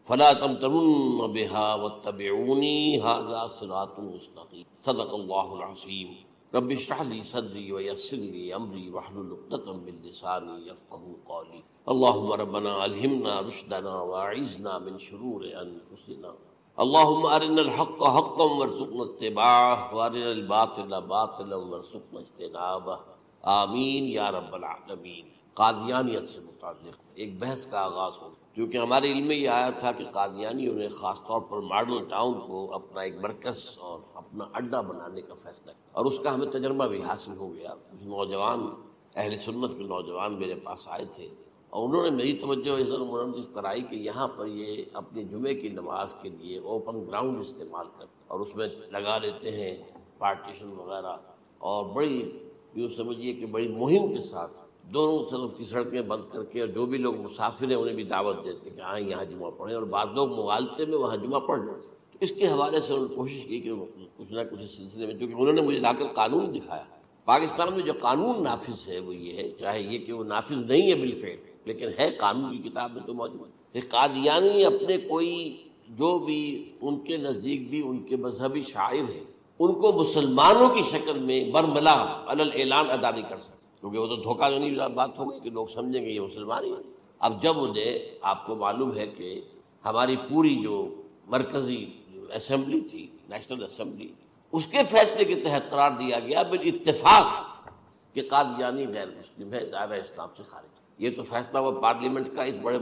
فلا تمترن بها واتبعوني هذا صراط مستقيم صدق الله العظيم رب اشرح لي صدري ويسر لي امري واحلل عقدة من لساني يفقهوا قولي اللهم ربنا الهمنا رشدنا واعذنا من شرور انفسنا اللهم ارنا الحق حقا وارزقنا اتباعه وارنا الباطل باطلا وارزقنا اجتنابه آمین یا رب العالمین۔ قادیانیت سے متعلق ایک بحث کا آغاز ہو، کیونکہ ہمارے علم میں یہ آیا تھا کہ قادیانیوں نے خاص طور پر ماڈل ٹاؤن کو اپنا ایک مرکز اور اپنا اڈا بنانے کا فیصلہ کیا، اور اس کا ہمیں تجربہ بھی حاصل ہو گیا۔ کچھ نوجوان اہل سنت کے نوجوان میرے پاس آئے تھے اور انہوں نے میری توجہ ادھر منعکس کرائی کہ یہاں پر یہ اپنی جمعے کی نماز کے لیے اوپن گراؤنڈ استعمال کرتے اور اس میں لگا لیتے ہیں پارٹیشن وغیرہ، اور بڑی یوں سمجھیے کہ بڑی مہم کے ساتھ دونوں طرف کی سڑکیں بند کر کے، اور جو بھی لوگ مسافر ہیں انہیں بھی دعوت دیتے کہ آئیں یہاں جمعہ پڑھیں، اور بعض لوگ مغالطے میں وہاں جمعہ پڑھ لیتے۔ تو اس کے حوالے سے انہوں نے کوشش کی کہ کچھ نہ کچھ اس سلسلے میں، کیونکہ انہوں نے مجھے لا کر قانون دکھایا۔ پاکستان میں جو قانون نافذ ہے وہ یہ ہے، چاہے یہ کہ وہ نافذ نہیں ہے بالفعل، لیکن ہے قانون کی کتاب میں تو موجود ہے۔ قادیانی اپنے کوئی جو بھی ان کے نزدیک بھی ان کے مذہبی شاعر ہیں، ان کو مسلمانوں کی شکل میں برملا علی الاعلان ادا نہیں کر سکتے، کیونکہ وہ تو دھوکہ دھڑی بات ہو گئی کہ لوگ سمجھیں گے یہ مسلمان ہی ہے۔ اب جب انہیں، آپ کو معلوم ہے کہ ہماری پوری جو مرکزی اسمبلی تھی، نیشنل اسمبلی، اس کے فیصلے کے تحت قرار دیا گیا بالاتفاق کہ قادیانی غیر مسلم ہے، دائرہ اسلام سے خارج۔ یہ تو فیصلہ ہوا پارلیمنٹ کا اس بڑے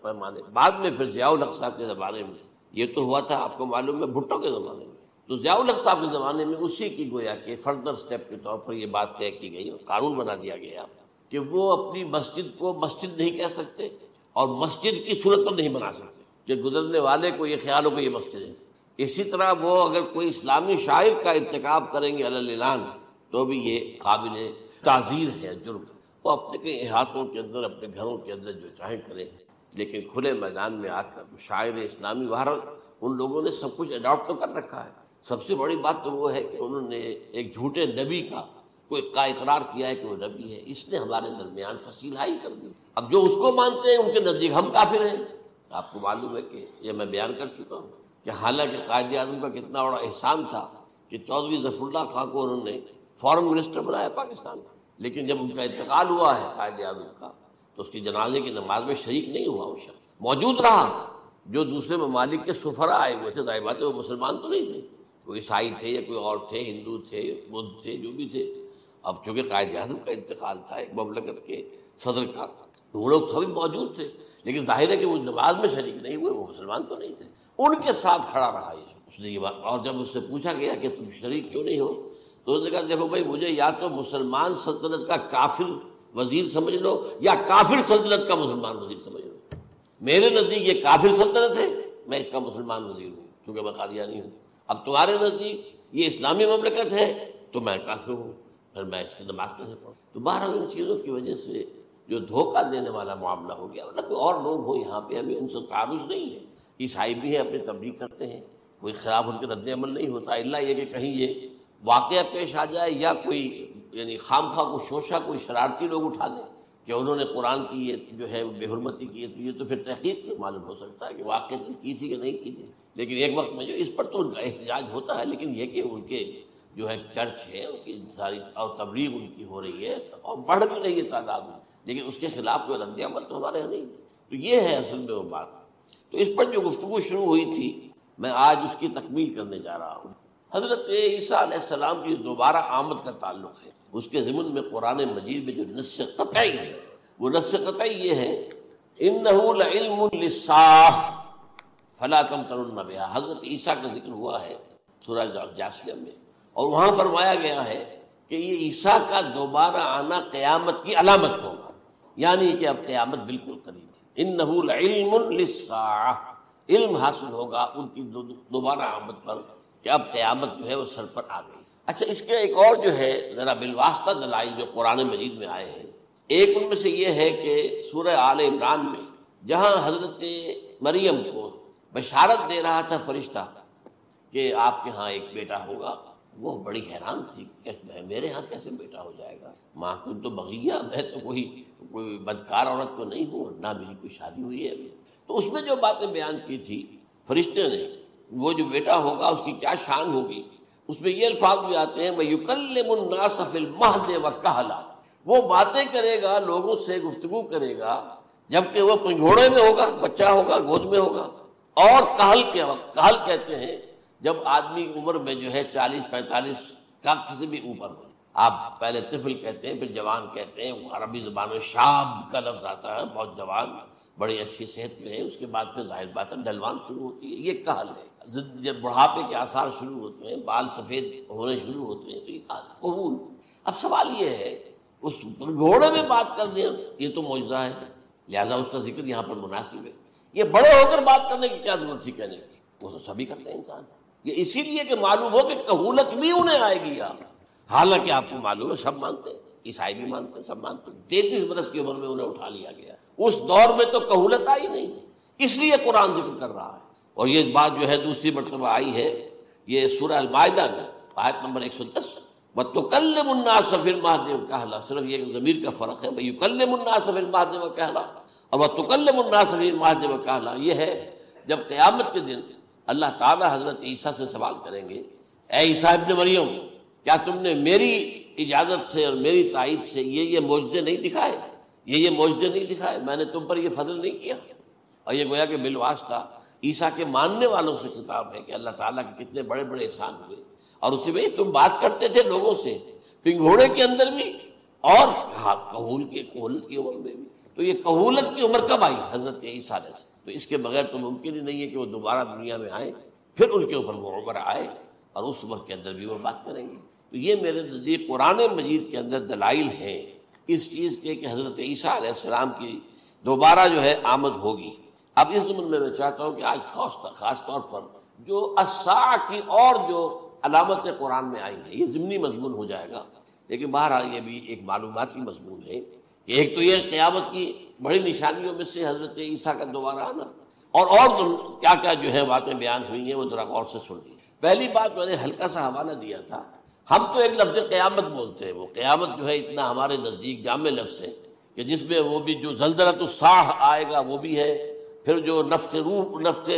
پیمانے، بعد میں پھر ضیاء الحق صاحب کے زمانے میں یہ تو ہوا تھا، آپ کو معلوم ہے بھٹو کے زمانے میں، تو ضیاء الحق صاحب کے زمانے میں اسی کی گویا کہ فردر سٹیپ کے طور پر یہ بات طے کی گئی اور قانون بنا دیا گیا کہ وہ اپنی مسجد کو مسجد نہیں کہہ سکتے اور مسجد کی صورت پر نہیں بنا سکتے کہ گزرنے والے کو یہ خیال ہو کہ یہ مسجد ہے۔ اسی طرح وہ اگر کوئی اسلامی شاعر کا ارتکاب کریں گے علی الاعلان تو بھی یہ قابل تعزیر ہے، جرم ہے۔ وہ اپنے کئی احاطوں کے اندر، اپنے گھروں کے اندر جو چاہیں کریں، لیکن کھلے میدان میں آ کر شاعر اسلامی بہرحال ان لوگوں نے سب کچھ اڈاپٹ تو کر رکھا ہے۔ سب سے بڑی بات تو وہ ہے کہ انہوں نے ایک جھوٹے نبی کا اقرار کیا ہے کہ وہ نبی ہے، اس نے ہمارے درمیان فصیل حائل کر دی۔ اب جو اس کو مانتے ہیں ان کے نزدیک ہم کافر ہیں۔ آپ کو معلوم ہے کہ یہ میں بیان کر چکا ہوں کہ حالانکہ قائد اعظم کا کتنا بڑا احسان تھا کہ چودھری ظفر اللہ خان کو انہوں نے فارن منسٹر بنایا پاکستان کا، لیکن جب ان کا انتقال ہوا ہے قائد اعظم کا تو اس کی جنازے کی نماز میں شریک نہیں ہوا، وہ شخص موجود رہا۔ جو دوسرے ممالک کے سفراء آئے ہوئے تھے، ظاہر بات ہے وہ مسلمان تو نہیں تھے، کوئی عیسائی تھے یا کوئی اور تھے، ہندو تھے، بدھ تھے، جو بھی تھے۔ اب چونکہ قائد اعظم کا انتقال تھا ایک مملکت کے صدر کا، تو وہ لوگ سبھی موجود تھے، لیکن ظاہر ہے کہ وہ نماز میں شریک نہیں ہوئے، وہ مسلمان تو نہیں تھے۔ ان کے ساتھ کھڑا رہا اس نے یہ بات، اور جب اس سے پوچھا گیا کہ تم شریک کیوں نہیں ہو تو اس نے کہا دیکھو بھائی، مجھے یا تو مسلمان سلطنت کا کافر وزیر سمجھ لو یا کافر سلطنت کا مسلمان وزیر سمجھ لو۔ میرے نزدیک یہ کافر سلطنت ہے، میں اس کا مسلمان وزیر ہوں کیونکہ میں قادیانی ہوں۔ اب تمہارے نزدیک یہ اسلامی مملکت ہے تو میں کافر ہوں، پھر میں اس کی نماز کیسے پڑھوں؟ تو بہرحال ان چیزوں کی وجہ سے جو دھوکہ دینے والا معاملہ ہو گیا، ورنہ کوئی اور لوگ ہو یہاں پہ، ہمیں ان سے تعارض نہیں ہے۔ عیسائی بھی ہیں، اپنی تبلیغ کرتے ہیں، کوئی خلاف ان کے رد عمل نہیں ہوتا، الا یہ کہ کہیں یہ واقعہ پیش آ جائے یا کوئی یعنی خام خواہ کو شوشہ کوئی شرارتی لوگ اٹھا دیں کہ انہوں نے قرآن کی یہ جو ہے بے حرمتی کی ہے، تو یہ تو پھر تحقیق سے معلوم ہو سکتا ہے کہ واقعہ کی تھی کہ نہیں کی تھی۔ لیکن ایک وقت میں جو اس پر تو ان کا احتجاج ہوتا ہے، لیکن یہ کہ ان کے جو ہے چرچ ہے، ان کی ساری اور تبلیغ ان کی ہو رہی ہے اور بڑھ بھی رہی ہے تعداد میں، لیکن اس کے خلاف کوئی رد عمل تو ہمارے یہاں نہیں۔ تو یہ ہے اصل میں وہ بات۔ تو اس پر جو گفتگو شروع ہوئی تھی، میں آج اس کی تکمیل کرنے جا رہا ہوں۔ حضرت عیسیٰ علیہ السلام کی دوبارہ آمد کا تعلق ہے، اس کے ضمن میں قرآن مجید میں جو نص قطعی ہے، وہ نص قطعی یہ ہے اِنَّهُ لَعِلْمٌ لِلسَّاعَةِ فَلَا تَمْتَرُنَّ بِهَا۔ حضرت عیسیٰ کا ذکر ہوا ہے سورہ جاسیہ میں، اور وہاں فرمایا گیا ہے کہ یہ عیسیٰ کا دوبارہ آنا قیامت کی علامت ہوگا، یعنی کہ اب قیامت بالکل قریب ہے۔ اِنَّهُ لَعِلْمٌ لِلسَّاعَةِ، علم حاصل ہوگا ان کی دوبارہ آمد پر کہ اب قیامت جو ہے وہ سر پر آ گئی۔ اچھا، اس کے ایک اور جو ہے ذرا بالواسطہ دلائل جو قرآن مجید میں آئے ہیں، ایک ان میں سے یہ ہے کہ سورہ آل عمران میں جہاں حضرت مریم کو بشارت دے رہا تھا فرشتہ کہ آپ کے ہاں ایک بیٹا ہوگا، وہ بڑی حیران تھی کہ میرے ہاں کیسے بیٹا ہو جائے گا، ماں کو تو بغیہ، میں تو کوئی بدکار عورت تو نہیں ہوں، نہ میری کوئی شادی ہوئی ہے ابھی۔ تو اس میں جو باتیں بیان کی تھی فرشتے نے، وہ جو بیٹا ہوگا اس کی کیا شان ہوگی، اس میں یہ الفاظ بھی آتے ہیں وَيُكَلِّمُ النَّاسَ فِي الْمَهْدِ وَكَهْلًا، وہ باتیں کرے گا، لوگوں سے گفتگو کرے گا جبکہ وہ پنگھوڑے میں ہوگا، بچہ ہوگا، گود میں ہوگا، اور کہل کے وقت، کہل کہتے ہیں جب آدمی عمر میں جو ہے 40-45 کا کسی بھی اوپر ہو، آپ پہلے طفل کہتے ہیں پھر جوان کہتے ہیں، عربی زبان میں شاب کا لفظ آتا ہے، بہت جوان، بڑی اچھی صحت میں ہے، اس کے بعد پھر ظاہر بات ہے ڈلوان شروع ہوتی ہے، یہ کہل ہے۔ جب بڑھاپے کے آثار شروع ہوتے ہیں، بال سفید ہونے شروع ہوتے ہیں، تو یہ کہل قبول۔ اب سوال یہ ہے اس گھوڑے میں بات کر دیں، یہ تو معجزہ ہے، لہذا اس کا ذکر یہاں پر مناسب ہے۔ یہ بڑے ہو کر بات کرنے کی کیا ضرورت تھی کہنے کی، وہ تو سبھی کرتے ہیں انسان، یہ اسی لیے کہ معلوم ہو کہ کہولت بھی انہیں آئے گی یار، حالانکہ آپ کو معلوم ہے سب مانتے ہیں، عیسائی بھی مانتے ہیں، سب مانتے ہیں، 33 برس کی عمر میں انہیں اٹھا لیا گیا، اس دور میں تو کہولت آئی نہیں، اس لیے قرآن ذکر کر رہا ہے۔ اور یہ بات جو ہے دوسری مرتبہ آئی ہے یہ سورہ المائدہ میں آیت نمبر 110 وَتُكَلِّمُ النَّاسَ فِي الْمَهْدِ وَكَهْلًا، صرف یہ ضمیر کا فرق ہے، وَيُكَلِّمُ النَّاسَ فِي الْمَهْدِ وَكَهْلًا، اور وَتُكَلِّمُ النَّاسَ فِي الْمَهْدِ وَكَهْلًا یہ ہے جب قیامت کے دن اللہ تعالیٰ حضرت عیسیٰ سے سوال کریں گے، اے عیسیٰ ابن مریم، کیا تم نے میری اجازت سے اور میری تائید سے یہ معجزے نہیں دکھائے، یہ معجزے نہیں دکھائے، میں نے تم پر یہ فضل نہیں کیا؟ اور یہ گویا کہ بالواسطہ عیسیٰ کے ماننے والوں سے خطاب ہے کہ اللہ تعالیٰ کے کتنے بڑے بڑے احسان ہوئے، اور اسی میں تم بات کرتے تھے لوگوں سے پنگھوڑے کے اندر بھی اور کہولت کی عمر میں بھی، تو یہ کہولت کی عمر کب آئی؟ حضرت عیسیٰ علیہ السلام، تو اس کے بغیر تو ممکن ہی نہیں ہے کہ وہ دوبارہ دنیا میں آئیں، پھر ان کے اوپر وہ عمر آئے اور اس عمر کے اندر بھی وہ بات کریں گے۔ تو یہ میرے نزدیک قرآن مجید کے اندر دلائل ہیں اس چیز کے کہ حضرت عیسیٰ علیہ السلام کی دوبارہ جو ہے آمد ہوگی۔ اب اس ضمن میں چاہتا ہوں کہ آج خاص طور پر جو الساعہ کی اور جو علامتیں قرآن میں آئی ہیں، یہ ضمنی مضمون ہو جائے گا، لیکن بہرحال یہ بھی ایک معلوماتی مضمون ہے کہ ایک تو یہ قیامت کی بڑی نشانیوں میں سے حضرت عیسیٰ کا دوبارہ آنا، اور کیا کیا جو ہے باتیں بیان ہوئی ہیں وہ ذرا غور سے سن لی۔ پہلی بات میں نے ہلکا سا حوالہ دیا تھا، ہم تو ایک لفظ قیامت بولتے ہیں، وہ قیامت جو ہے اتنا ہمارے نزدیک جامع لفظ ہے کہ جس میں وہ بھی جو زلزلۃ الصاع آئے گا وہ بھی ہے، پھر جو نفخ روح نفخ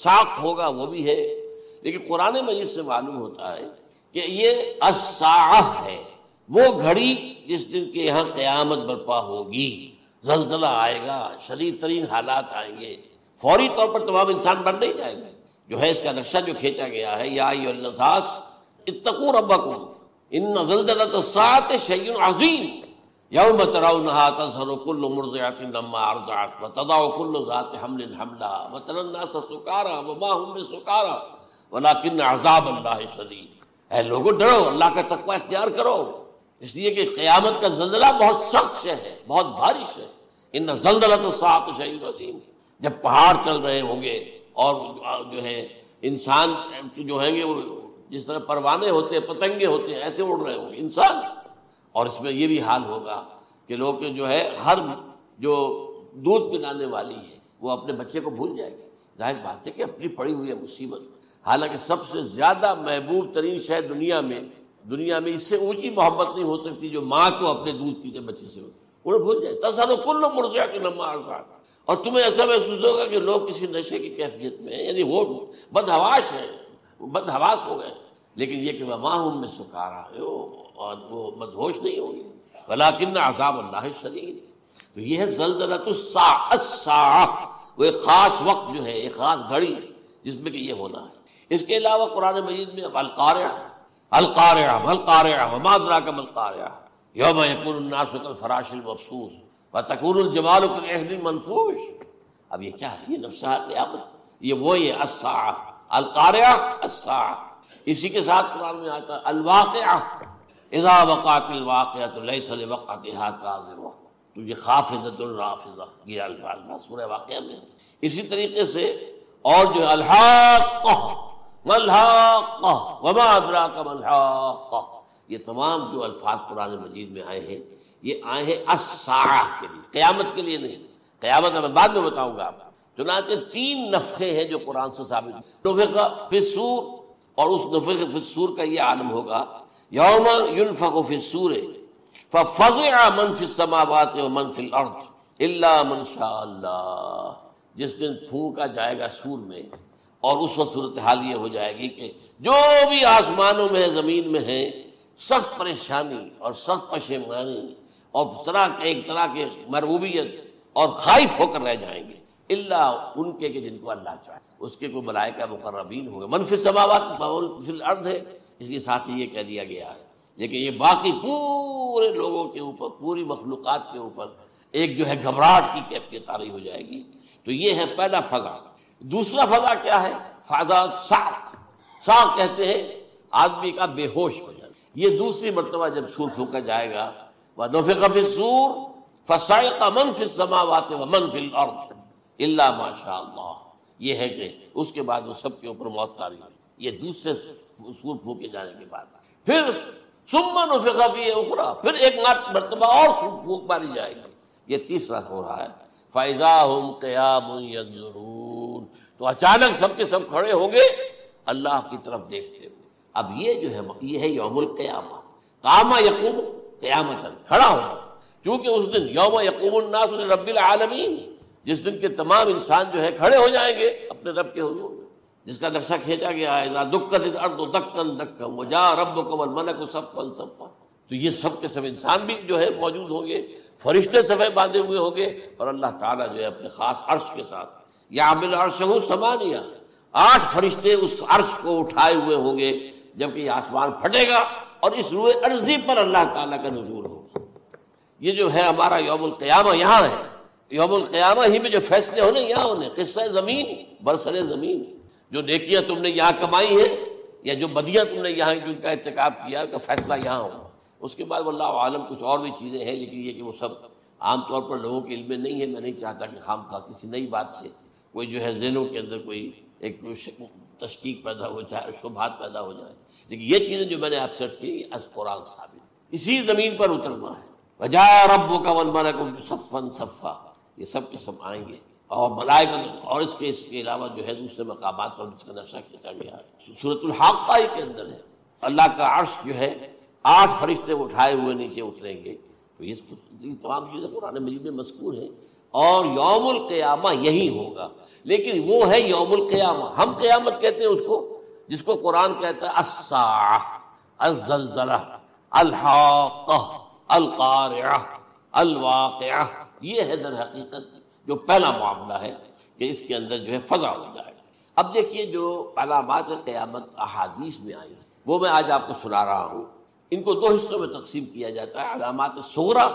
ساق ہوگا وہ بھی ہے، لیکن قرآن مجید سے معلوم ہوتا ہے کہ یہ الساعہ ہے، وہ گھڑی جس دن کے یہاں قیامت برپا ہوگی، زلزلہ آئے گا، شدید ترین حالات آئیں گے، فوری طور پر تمام انسان بن نہیں جائے گا۔ جو ہے اس کا نقشہ جو کھینچا گیا ہے یا ایھا الناس اتقوا ربکم ان زلزلۃ الساعۃ شیء عظیم یوم ترونها تذہل کل مرضعۃ عما ارضعت وتضع کل ذات حمل حملها وتری الناس سکارى وما هم بسکارى ولکن عذاب اللہ شدید۔ اے لوگوں ڈرو، اللہ کا تقوی اختیار کرو، اس لیے کہ قیامت کا زلزلہ بہت سخت شے ہے، بہت بھاری شے ہے۔ ان زلزلۃ الساعۃ شیء عظیم، جب پہاڑ چل رہے ہوں گے اور جو ہے انسان جو ہیں گے وہ جس طرح پروانے ہوتے ہیں، پتنگے ہوتے ہیں، ایسے اڑ رہے ہوں گے انسان، اور اس میں یہ بھی حال ہوگا کہ لوگ جو ہے ہر جو دودھ پلانے والی ہے وہ اپنے بچے کو بھول جائے گی، ظاہر بات ہے کہ اپنی پڑی ہوئی ہے مصیبت، حالانکہ سب سے زیادہ محبوب ترین شے دنیا میں اس سے اونچی محبت نہیں ہو سکتی جو ماں کو اپنے دودھ پیتے بچے سے انہیں بھول جائے۔ تذہل کل مرضعۃ عما ارضعت، اور تمہیں ایسا محسوس ہوگا کہ لوگ کسی نشے کی کیفیت میں ہیں، یعنی وہ بدحواس ہیں، بدحواس ہو گئے، لیکن یہ کہ وما هم بسکارى، اور وہ مدہوش نہیں ہوں گے، ولکن عذاب اللہ شدید۔ تو یہ ہے زلزلۃ الساعہ، وہ ایک خاص وقت جو ہے، ایک خاص گھڑی جس میں کہ یہ ہونا ہے۔ اس کے علاوہ قرآن مجید میں اب القارعہ ما ادراک ما القارعہ یوم یکون الناس کالفراش المبثوث وتکون الجبال کالعہن المنفوش۔ اب یہ کیا ہے؟ یہ نقشہ ہے قیامت، یہ وہی ہے الساعہ، القارعہ الساعہ۔ اسی کے ساتھ قرآن میں آتا ہے الواقعہ اذا وقعت الواقعۃ لیس لوقعتها کاذبہ، تو یہ خافضۃ رافضہ، یہ الفاظ سورہ واقعہ میں۔ اسی طریقے سے اور جو الحاقہ ما الحاقہ وما ادراک ما الحاقہ، یہ تمام جو الفاظ قرآن مجید میں آئے ہیں یہ آئے ہیں الساعہ کے لیے، قیامت کے لیے نہیں۔ قیامت میں بعد میں بتاؤں گا آپ۔ چنانچہ 3 نفخے ہیں جو قرآن سے ثابت، نفخ فی الصور، اور اس نفخ فی الصور کا یہ عالم ہوگا یوم ینفخ فی الصور ففزع من فی السماوات ومن فی الارض الا من شاء اللہ، جس دن پھونکا جائے گا سور میں، اور اس وقت صورتحال یہ ہو جائے گی کہ جو بھی آسمانوں میں ہے، زمین میں ہے، سخت پریشانی اور سخت پشیمانی اور ایک طرح کے مرعوبیت اور خائف ہو کر رہ جائیں گے، الا ان کے کہ جن کو اللہ چاہے۔ اس کے کوئی ملائکہ مقربین ہوں گے، من فی السماوات و فی الارض ہے، اس کے ساتھ ہی یہ کہہ دیا گیا ہے، لیکن یہ باقی پورے لوگوں کے اوپر، پوری مخلوقات کے اوپر ایک جو ہے گھبراہٹ کی کیفیت طاری ہو جائے گی۔ تو یہ ہے پہلا فضا۔ دوسرا فضا کیا ہے؟ فضا صعق۔ صعق کہتے ہیں آدمی کا بے ہوش ہو جانا۔ یہ دوسری مرتبہ جب سور پھونکا جائے گا، وَنُفِخَ فِي الصُّورِ فَصَعِقَ مَن فِي السَّمَاوَاتِ وَمَن فِي الْأَرْضِ إِلَّا مَا شَاءَ اللَّهُ۔ یہ ہے کہ اس کے بعد وہ سب کے اوپر موت طاری ہوئی۔ یہ دوسرے سور پھونکے جانے کے بعد پھر ثُمَّ نُفِخَ فِيهِ أُخْرَى، پھر ایک مرتبہ اور پھونک ماری جائے گی۔ یہ تیسرا ہو رہا ہے، فَإِذَا هُمْ قِيَامٌ يَنظُرُونَ، تو اچانک سب کے سب کھڑے ہوں گے اللہ کی طرف دیکھتے ہوئے۔ اب یہ جو ہے یہ ہے یوم القیامہ۔ قام یقوم قیامتاً، کھڑا ہوگا، کیونکہ اس دن یوم یقوم الناس لرب العالمین، جس دن کے تمام انسان جو ہے کھڑے ہو جائیں گے اپنے رب کے حضور میں، جس کا نقشہ کھینچا گیا ہے، اذا دکت الارض دکا دکا وجاء ربک والملک صفا صفا۔ تو یہ سب کے سب انسان بھی جو ہے موجود ہوں گے، فرشتے صفے باندھے ہوئے ہوں گے، اور اللہ تعالیٰ جو ہے اپنے خاص عرش کے ساتھ، یحمل عرشہ ثمانیہ، 8 فرشتے اس عرش کو اٹھائے ہوئے ہوں گے، جبکہ یہ آسمان پھٹے گا اور اس روئے ارضی پر اللہ تعالیٰ کا نزول ہوگا۔ یہ جو ہے ہمارا یوم القیامہ یہاں ہے، یوم القیامہ ہی میں جو فیصلے ہونے یہاں ہونے، قصہ زمین برسر زمین، جو نیکیاں تم نے یہاں کمائی ہیں یا جو بدیاں تم نے یہاں جن کا ارتکاب کیا کا فیصلہ یہاں ہوگا۔ اس کے بعد واللہ عالم کچھ اور بھی چیزیں ہیں، لیکن یہ کہ وہ سب عام طور پر لوگوں کے علم میں نہیں ہے۔ میں نہیں چاہتا کہ خام خواہ کسی نئی بات سے کوئی جو ہے ذہنوں کے اندر کوئی ایک تشکیک پیدا ہو جائے، شبہات پیدا ہو جائے، لیکن یہ چیزیں جو میں نے آپ سرچ کی از قرآن ثابت، اسی زمین پر اترنا ہے۔ وجاء ربک والملک صفا صفا، یہ سب کے سب آئیں گے، اور ملائکہ، اور اس کے علاوہ جو ہے دوسرے مقامات پر جس کا نقشہ کھینچا گیا ہے سورۃ الحاقہ کے اندر ہے، اللہ کا عرش جو ہے 8 فرشتے اٹھائے ہوئے نیچے اتریں گے۔ تو یہ تمام چیزیں قرآن مجید میں مذکور ہیں، اور یوم القیامہ یہی ہوگا، لیکن وہ ہے یوم القیامہ۔ ہم قیامت کہتے ہیں اس کو جس کو قرآن کہتا ہے الساعہ، الزلزلہ، الحاقہ، القارعہ، الواقعہ۔ یہ ہے در حقیقت جو پہلا معاملہ ہے کہ اس کے اندر جو ہے فضا ہو جائے گا۔ اب دیکھیے جو علامات قیامت احادیث میں آئی ہیں وہ میں آج آپ کو سنا رہا ہوں۔ ان کو 2 حصوں میں تقسیم کیا جاتا ہے، علامات صغریٰ،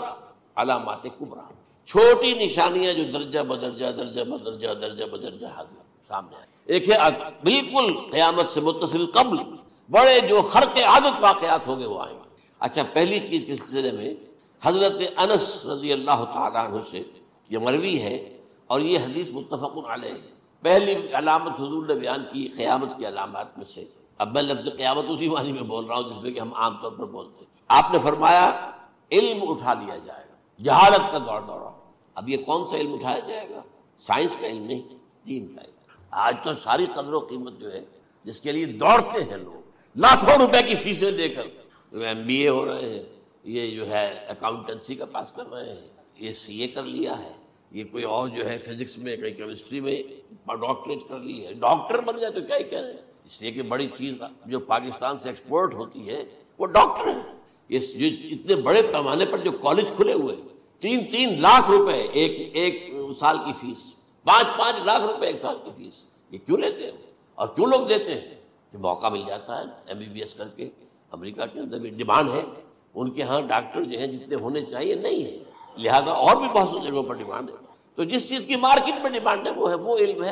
علامات کبریٰ۔ چھوٹی نشانیاں جو درجہ بدرجہ درجہ بدرجہ درجہ بدرجہ حاضر سامنے آئے۔ ایک ہے بالکل قیامت سے متصل قبل بڑے جو خرق عادت واقعات ہوں گے وہ آئیں گے۔ اچھا، پہلی چیز کے سلسلے میں حضرت انس رضی اللہ تعالیٰ عنہ سے یہ مروی ہے، اور یہ حدیث متفق علیہ ہے۔ پہلی علامت حضور نے بیان کی قیامت کی علامات میں سے، اب میں لفظ قیامت اسی معنی میں بول رہا ہوں جس میں کہ ہم عام طور پر بولتے ہیں۔ آپ نے فرمایا علم اٹھا لیا جائے گا، جہالت کا دورہ۔ اب یہ کون سا علم اٹھایا جائے گا؟ سائنس کا علم نہیں، دین کا علم۔ آج تو ساری قدر و قیمت جو ہے جس کے لیے دوڑتے ہیں لوگ، لاکھوں روپے کی فیسیں دے کر، MBA ہو رہے ہیں، یہ جو ہے اکاؤنٹنسی کا پاس کر رہے ہیں، یہ CA کر لیا ہے، یہ کوئی اور جو ہے فزکس میں، کوئی کیمسٹری میں ڈاکٹریٹ کر لی ہے، ڈاکٹر بن جائے تو کیا ہی کہہ رہے ہیں۔ اس لیے کہ بڑی چیز جو پاکستان سے ایکسپورٹ ہوتی ہے وہ ڈاکٹر ہیں۔ اس جو اتنے بڑے پیمانے پر جو کالج کھلے ہوئے، 3 لاکھ روپے ایک سال کی فیس، 5 لاکھ روپے ایک سال کی فیس، یہ کیوں لیتے ہیں اور کیوں لوگ دیتے ہیں؟ کہ موقع مل جاتا ہے MBBS کر کے۔ امریکہ کے اندر بھی ڈیمانڈ ہے، ان کے ہاں ڈاکٹر جو ہیں جتنے ہونے چاہیے نہیں ہے، لہذا اور بھی بہت سی جگہوں پر ڈیمانڈ ہے۔ تو جس چیز کی مارکیٹ میں ڈیمانڈ ہے وہ علم ہے۔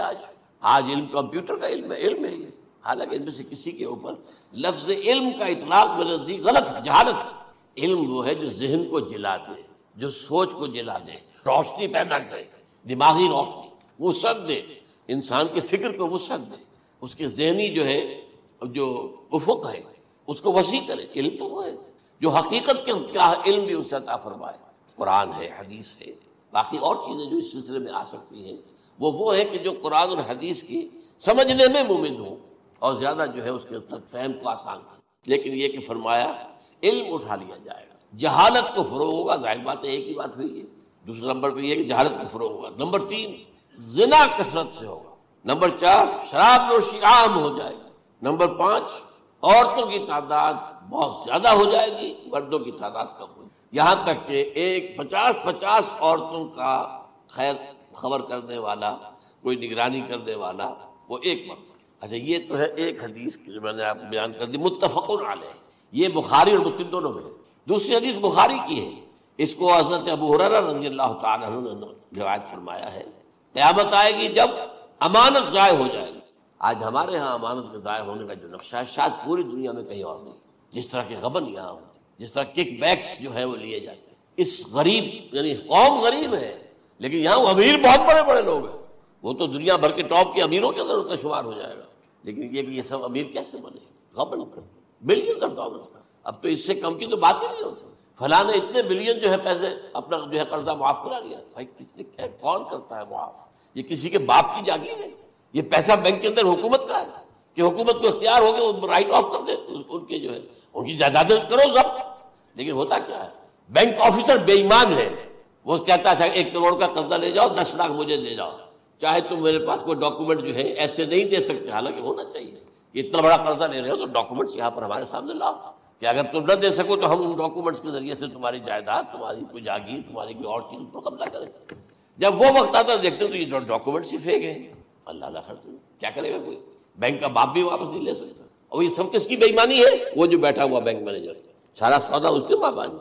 آج علم کمپیوٹر کا علم ہے یہ، حالانکہ ان میں سے کسی کے اوپر لفظ علم کا اطلاق میرے نزدیک غلط ہے، جہالت ہے۔ علم وہ ہے جو ذہن کو جلا دے، جو سوچ کو جلا دے، روشنی پیدا کرے، دماغی روشنی، وسعت دے، انسان کے فکر کو وسعت دے، اس کے ذہنی جو ہے جو افق ہے اس کو وسیع کرے۔ علم تو وہ ہے جو حقیقت کے کیا علم بھی اس سے عطا فرمائے۔ قرآن ہے، حدیث ہے، باقی اور چیزیں جو اس سلسلے میں آ سکتی ہیں وہ ہے کہ جو قرآن اور حدیث کی سمجھنے میں مومن ہوں اور زیادہ جو ہے اس کے تک فہم کو آسان کریں۔ لیکن یہ کہ فرمایا علم اٹھا لیا جائے گا، جہالت کو فروغ ہوگا۔ ظاہر بات ہے ایک ہی بات ہوئی ہے۔ دوسرے نمبر پہ یہ کہ جہالت کو فروغ ہوگا۔ نمبر 3 زنا کثرت سے ہوگا۔ نمبر 4 شراب نوشی عام ہو جائے گی۔ نمبر 5 عورتوں کی تعداد بہت زیادہ ہو جائے گی، مردوں کی تعداد کم ہو جائے گی، یہاں تک کہ 50 عورتوں کا خیر خبر کرنے والا، کوئی نگرانی کرنے والا، وہ ایک مرد۔ اچھا یہ تو ہے ایک حدیث جو میں نے آپ کو بیان کر دی، متفق علیہ، یہ بخاری اور مسلم دونوں میں ہے۔ دوسری حدیث بخاری کی ہے، اس کو حضرت ابو ہریرہ رضی اللہ تعالیٰ عنہ نے روایت فرمایا ہے، قیامت آئے گی جب امانت ضائع ہو جائے گی۔ آج ہمارے ہاں امانت کے ضائع ہونے کا جو نقشہ ہے شاید پوری دنیا میں کہیں اور نہیں، جس طرح کے غبن یہاں ہوتے ہیں، جس طرح کک بیکس جو ہے وہ لیے جاتے ہیں۔ اس غریب یعنی قوم غریب ہے، لیکن یہاں وہ امیر بہت بڑے بڑے لوگ ہیں، وہ تو دنیا بھر کے ٹاپ کے امیروں کے اندر ان کا شمار ہو جائے گا، لیکن یہ کہ یہ سب امیر کیسے بنے؟ غبن پر بلین ڈالر کا، اب تو اس سے کم کی تو بات ہی نہیں ہوتی۔ فلاں نے اتنے بلین جو ہے پیسے اپنا جو ہے قرضہ معاف کرا لیا۔ بھائی کس نے کون کرتا ہے معاف؟ یہ کسی کے باپ کی جاگیر ہے؟ یہ پیسہ بینک کے اندر حکومت کا ہے کہ حکومت کو اختیار ہو گیا وہ رائٹ آف کر دے ان کے جو ہے ان کی جائیدادیں کرو ضبط۔ لیکن ہوتا کیا ہے، بینک آفیسر بے ایمان ہے، وہ کہتا تھا 1 کروڑ کا قرضہ لے جاؤ، 10 لاکھ مجھے دے جاؤ، چاہے تم میرے پاس کوئی ڈاکومنٹ جو ہے ایسے نہیں دے سکتے، حالانکہ ہونا چاہیے، اتنا بڑا قرضہ لے رہے ہو تو ڈاکومنٹس یہاں پر ہمارے سامنے لاؤ کہ اگر تم نہ دے سکو تو ہم ان ڈاکومنٹس کے ذریعے سے تمہاری جائیداد، تمہاری کوئی جاگیر، تمہاری کوئی اور چیز کو قبضہ کریں۔ جب وہ وقت آتا دیکھتے تو یہ ڈاکومنٹس ہی فیک ہیں، اللہ اللہ خرچ کیا کرے گا کوئی؟ بینک کا باپ بھی واپس نہیں لے سکتا۔ اور یہ سب کس کی بے ایمانی ہے؟ وہ جو بیٹھا ہوا بینک مینیجر، سارا سودا اس کے ماں باپ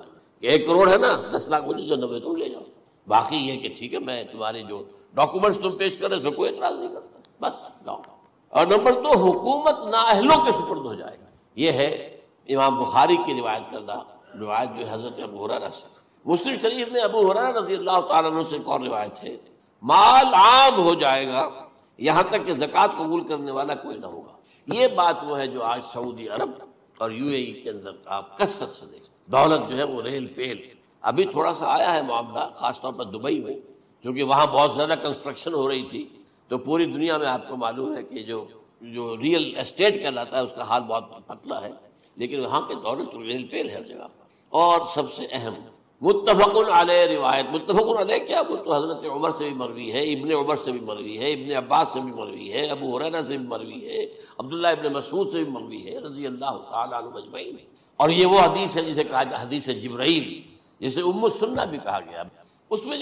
کہ 1 کروڑ ہے نا، 10 لاکھ مجھے جو 90 تم لے جاؤ، باقی یہ کہ ٹھیک ہے میں تمہارے جو ڈاکومنٹس تم پیش کرے اس میں کوئی اعتراض نہیں کرتا، بس جاؤ۔ اور نمبر 2 حکومت نااہلوں کے سپرد ہو جائے گی۔ یہ ہے امام بخاری کی روایت کردہ روایت جو حضرت ابو ہریرہ سے۔ مسلم شریف میں ابو ہریرہ رضی اللہ تعالیٰ عنہ سے ایک اور روایت ہے، مال عام ہو جائے گا یہاں تک کہ زکوٰۃ قبول کرنے والا کوئی نہ ہوگا۔ یہ بات وہ ہے جو آج سعودی عرب اور UAE کے اندر آپ کثرت سے دیکھ، دولت جو ہے وہ ریل پیل۔ ابھی تھوڑا سا آیا ہے معاملہ خاص طور پر دبئی میں، کیونکہ وہاں بہت زیادہ کنسٹرکشن ہو رہی تھی، تو پوری دنیا میں آپ کو معلوم ہے کہ جو ریئل اسٹیٹ کہلاتا ہے اس کا حال بہت پتلا ہے، لیکن وہاں کے دولت ریل پیل ہے ہر جگہ پر۔ اور سب سے اہم متفق علیہ روایت، متفق علیہ کیا؟ وہ تو حضرت عمر سے بھی مروی ہے، ابن عمر سے بھی مروی ہے، ابن عباس سے بھی مروی ہے، ابو ہریرہ سے بھی مروی ہے، عبداللہ ابن مسعود سے بھی مروی ہے رضی اللہ تعالیٰ عنہ اجمعین۔ اور یہ وہ حدیث ہے جسے کہا حدیث جبرائیل، جسے ام السنہ بھی کہا گیا، اس میں